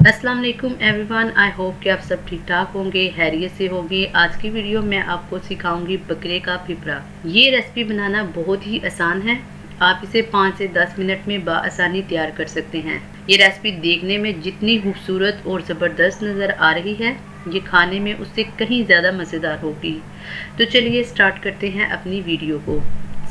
अस्सलाम वालेकुम everyone. I hope कि आप सब ठीक ठाक होंगे, हैरियत से होंगे। आज की वीडियो में आपको सिखाऊंगी बकरे का फिपरा। ये रेसिपी बनाना बहुत ही आसान है। आप इसे 5 से 10 मिनट में बआसानी तैयार कर सकते हैं। ये रेसिपी देखने में जितनी खूबसूरत और ज़बरदस्त नज़र आ रही है, ये खाने में उससे कहीं ज़्यादा मज़ेदार होगी। तो चलिए स्टार्ट करते हैं अपनी वीडियो को।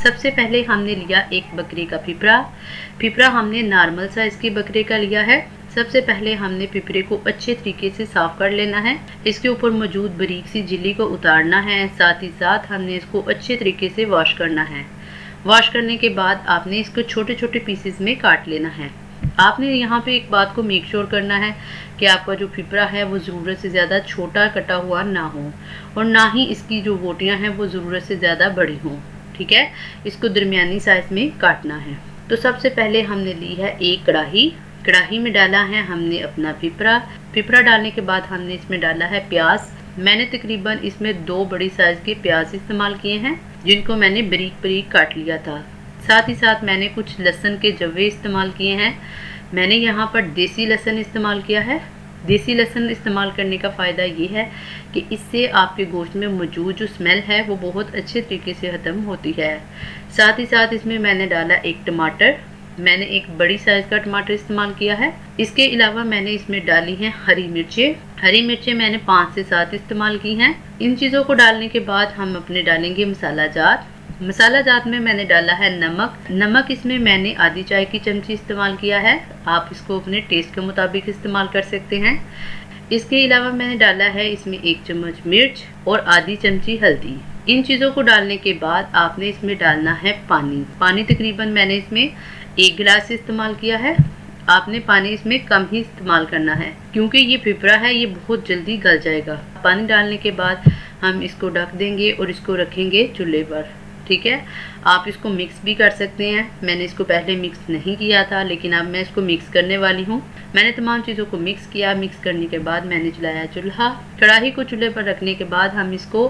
सबसे पहले हमने लिया एक बकरे का फिपरा हमने नॉर्मल साइज़ के बकरे का लिया है। सबसे पहले हमने पिपरे को अच्छे तरीके से साफ कर लेना है। इसके ऊपर मौजूद बारीक सी झिल्ली को उतारना है। साथ ही साथ हमने इसको अच्छे तरीके से वॉश करना है। वॉश करने के बाद आपने इसको छोटे छोटे पीसेस में काट लेना है। आपने यहाँ पे एक बात को मेक श्योर करना है कि आपका जो फिपरा है वो ज़रूरत से ज़्यादा छोटा कटा हुआ ना हो, और ना ही इसकी जो बोटियाँ हैं वो ज़रूरत से ज़्यादा बड़ी हों। ठीक है, इसको दरमियानी साइज़ में काटना है। तो सबसे पहले हमने ली है एक कढ़ाई में डाला है हमने अपना फिपरा डालने के बाद हमने इसमें डाला है प्याज। मैंने तकरीबन इसमें 2 बड़ी साइज के प्याज इस्तेमाल किए हैं, जिनको मैंने बारीक बारीक काट लिया था। साथ ही साथ मैंने कुछ लहसुन के जवे इस्तेमाल किए हैं। मैंने यहाँ पर देसी लहसुन इस्तेमाल किया है। देसी लहसुन इस्तेमाल करने का फ़ायदा ये है कि इससे आपके गोश्त में मौजूद जो स्मेल है वो बहुत अच्छे तरीके से ख़त्म होती है। साथ ही साथ इसमें मैंने डाला एक टमाटर। मैंने एक बड़ी साइज़ का टमाटर इस्तेमाल किया है। इसके अलावा मैंने इसमें डाली हैं हरी मिर्चें मैंने 5 से 7 इस्तेमाल की हैं। इन चीज़ों को डालने के बाद हम अपने डालेंगे मसाला जात में मैंने डाला है नमक इसमें मैंने आधी चाय की चमची इस्तेमाल किया है। आप इसको अपने टेस्ट के मुताबिक इस्तेमाल कर सकते हैं। इसके अलावा मैंने डाला है इसमें 1 चम्मच मिर्च और आधी चमची हल्दी। इन चीज़ों को डालने के बाद आपने इसमें डालना है पानी तकरीबन मैंने इसमें 1 गिलास इस्तेमाल किया है। आपने पानी इसमें कम ही इस्तेमाल करना है, क्योंकि ये फिपरा है, ये बहुत जल्दी गल जाएगा। पानी डालने के बाद हम इसको ढक देंगे और इसको रखेंगे चूल्हे पर। ठीक है, आप इसको मिक्स भी कर सकते हैं। मैंने इसको पहले मिक्स नहीं किया था, लेकिन अब मैं इसको मिक्स करने वाली हूँ। मैंने तमाम चीज़ों को मिक्स किया। मिक्स करने के बाद मैंने जलाया चूल्हा। कढ़ाई को चूल्हे पर रखने के बाद हम इसको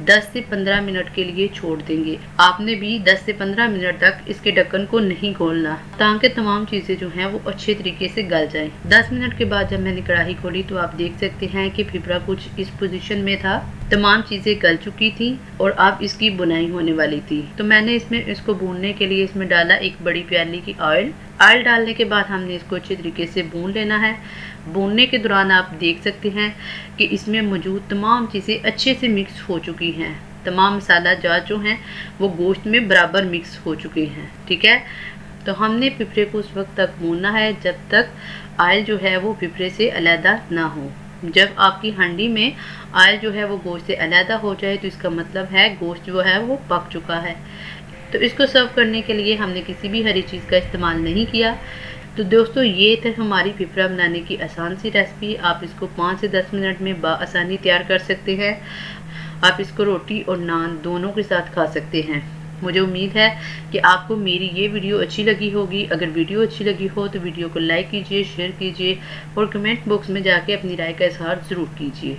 10 से 15 मिनट के लिए छोड़ देंगे। आपने भी 10 से 15 मिनट तक इसके ढक्कन को नहीं खोलना, ताकि तमाम चीज़ें जो हैं वो अच्छे तरीके से गल जाएं। 10 मिनट के बाद जब मैंने कढ़ाई खोली तो आप देख सकते हैं कि फिपरा कुछ इस पोजीशन में था। तमाम चीज़ें गल चुकी थी और अब इसकी बुनाई होने वाली थी। तो मैंने इसको भूनने के लिए इसमें डाला एक बड़ी प्याली की ऑयल डालने के बाद हमने इसको अच्छे तरीके से भून लेना है। भूनने के दौरान आप देख सकते हैं कि इसमें मौजूद तमाम चीज़ें अच्छे से मिक्स हो चुकी हैं। तमाम मसाला जात जो हैं वो गोश्त में बराबर मिक्स हो चुके हैं। ठीक है, तो हमने फिपरे को उस वक्त तक भूनना है जब तक ऑयल जो है वो फिपरे से अलहदा ना हो। जब आपकी हांडी में ऑयल जो है वो गोश्त से अलहदा हो जाए तो इसका मतलब है गोश्त जो है वो पक चुका है। तो इसको सर्व करने के लिए हमने किसी भी हरी चीज़ का इस्तेमाल नहीं किया। तो दोस्तों, ये थे हमारी फिपरा बनाने की आसान सी रेसिपी। आप इसको 5 से 10 मिनट में बआसानी तैयार कर सकते हैं। आप इसको रोटी और नान दोनों के साथ खा सकते हैं। मुझे उम्मीद है कि आपको मेरी ये वीडियो अच्छी लगी होगी। अगर वीडियो अच्छी लगी हो तो वीडियो को लाइक कीजिए, शेयर कीजिए और कमेंट बॉक्स में जाके अपनी राय का इजहार ज़रूर कीजिए।